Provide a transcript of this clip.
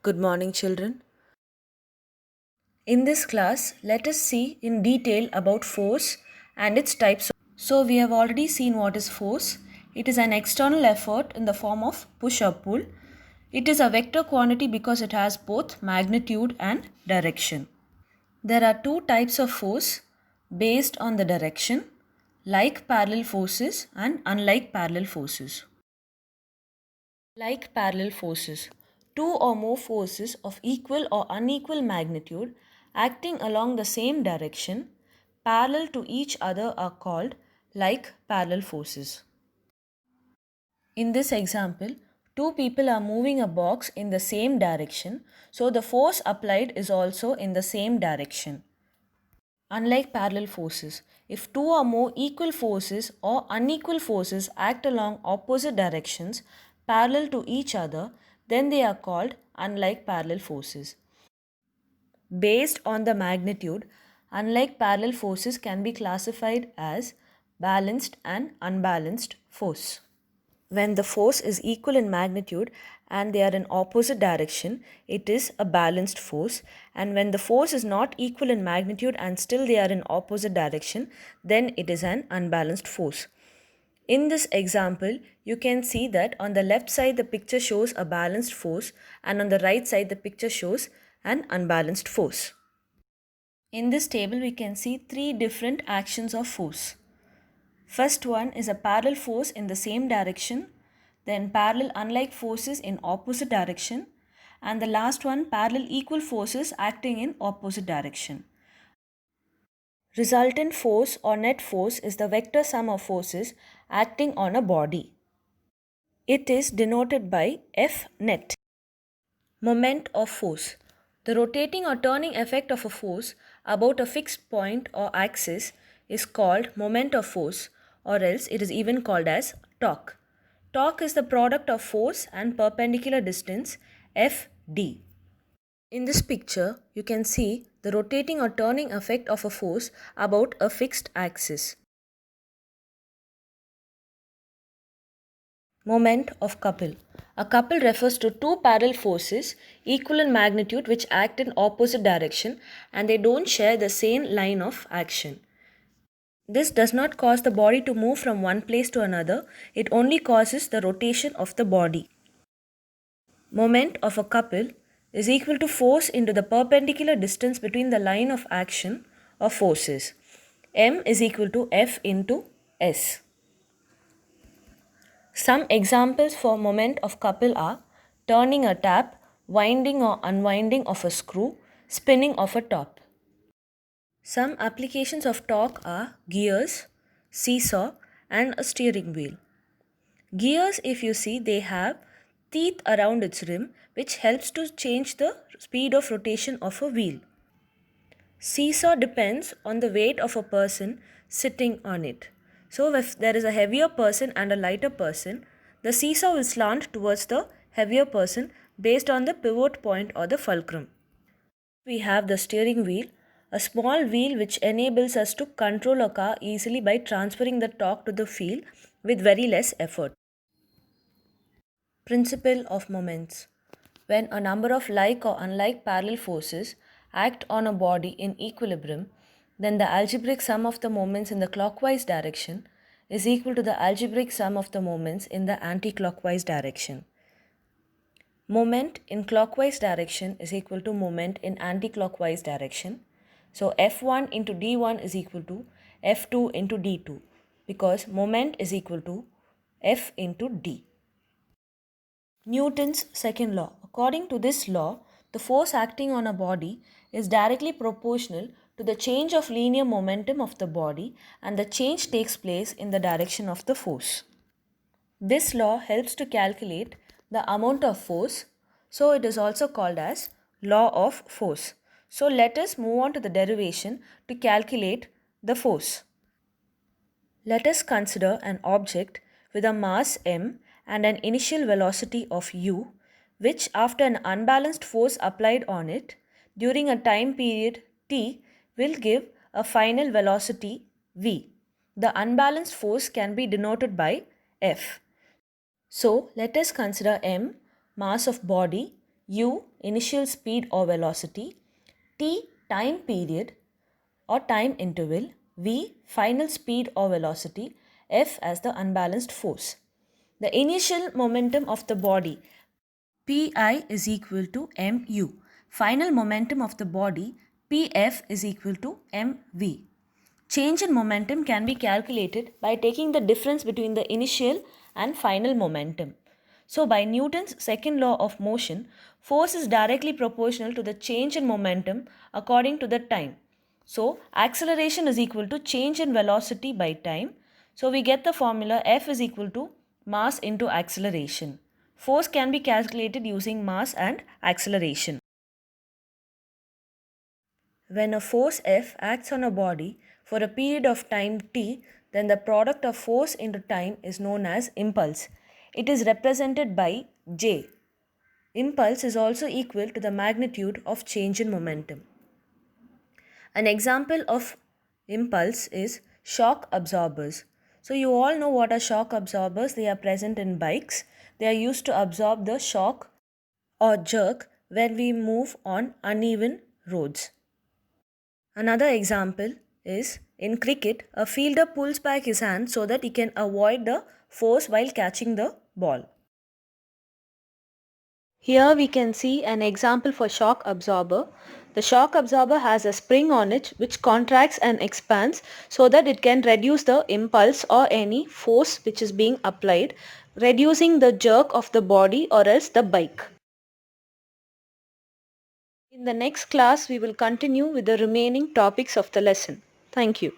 Good morning, children. In this class, let us see in detail about force and its types. So, we have already seen what is force. It is an external effort in the form of push or pull. It is a vector quantity because it has both magnitude and direction. There are two types of force based on the direction, like parallel forces and unlike parallel forces. Like parallel forces, two or more forces of equal or unequal magnitude acting along the same direction parallel to each other are called like parallel forces. In this example, two people are moving a box in the same direction, so the force applied is also in the same direction. Unlike parallel forces, if two or more equal forces or unequal forces act along opposite directions parallel to each other, then they are called unlike parallel forces. Based on the magnitude, unlike parallel forces can be classified as balanced and unbalanced force. When the force is equal in magnitude and they are in opposite direction, it is a balanced force. And when the force is not equal in magnitude and still they are in opposite direction, then it is an unbalanced force. In this example, you can see that on the left side the picture shows a balanced force and on the right side the picture shows an unbalanced force. In this table we can see three different actions of force. First one is a parallel force in the same direction, then parallel unlike forces in opposite direction, and the last one parallel equal forces acting in opposite direction. Resultant force or net force is the vector sum of forces acting on a body. It is denoted by F net. Moment of force. The rotating or turning effect of a force about a fixed point or axis is called moment of force, or else it is even called as torque. Torque is the product of force and perpendicular distance Fd. In this picture, you can see the rotating or turning effect of a force about a fixed axis. Moment of couple. A couple refers to two parallel forces equal in magnitude which act in opposite direction and they don't share the same line of action. This does not cause the body to move from one place to another, it only causes the rotation of the body. Moment of a couple is equal to force into the perpendicular distance between the line of action of forces. M is equal to F into S. Some examples for moment of couple are turning a tap, winding or unwinding of a screw, spinning of a top. Some applications of torque are gears, seesaw and a steering wheel. Gears, if you see, they have teeth around its rim which helps to change the speed of rotation of a wheel. Seesaw depends on the weight of a person sitting on it. So if there is a heavier person and a lighter person, the seesaw will slant towards the heavier person based on the pivot point or the fulcrum. We have the steering wheel, a small wheel which enables us to control a car easily by transferring the torque to the wheel with very less effort. Principle of moments. When a number of like or unlike parallel forces act on a body in equilibrium, then the algebraic sum of the moments in the clockwise direction is equal to the algebraic sum of the moments in the anti-clockwise direction. Moment in clockwise direction is equal to moment in anti-clockwise direction. So F1 into D1 is equal to F2 into D2 because moment is equal to F into D. Newton's second law. According to this law, the force acting on a body is directly proportional to the change of linear momentum of the body and the change takes place in the direction of the force. This law helps to calculate the amount of force, so it is also called as law of force. So let us move on to the derivation to calculate the force. Let us consider an object with a mass m and an initial velocity of u, which after an unbalanced force applied on it during a time period t will give a final velocity v. The unbalanced force can be denoted by F. So let us consider m, mass of body, U, initial speed or velocity, T, time period or time interval, V, final speed or velocity, F as the unbalanced force. The initial momentum of the body Pi is equal to mu. Final momentum of the body Pf is equal to mv. Change in momentum can be calculated by taking the difference between the initial and final momentum. So, by Newton's second law of motion, force is directly proportional to the change in momentum according to the time. So, acceleration is equal to change in velocity by time. So, we get the formula F is equal to mass into acceleration. Force can be calculated using mass and acceleration. When a force F acts on a body for a period of time t, then the product of force into time is known as impulse. It is represented by J. Impulse is also equal to the magnitude of change in momentum. An example of impulse is shock absorbers. So you all know what are shock absorbers. They are present in bikes. They are used to absorb the shock or jerk when we move on uneven roads. Another example is in cricket, a fielder pulls back his hand so that he can avoid the force while catching the ball. Here we can see an example for shock absorber. The shock absorber has a spring on it which contracts and expands so that it can reduce the impulse or any force which is being applied, reducing the jerk of the body or else the bike. In the next class, we will continue with the remaining topics of the lesson. Thank you.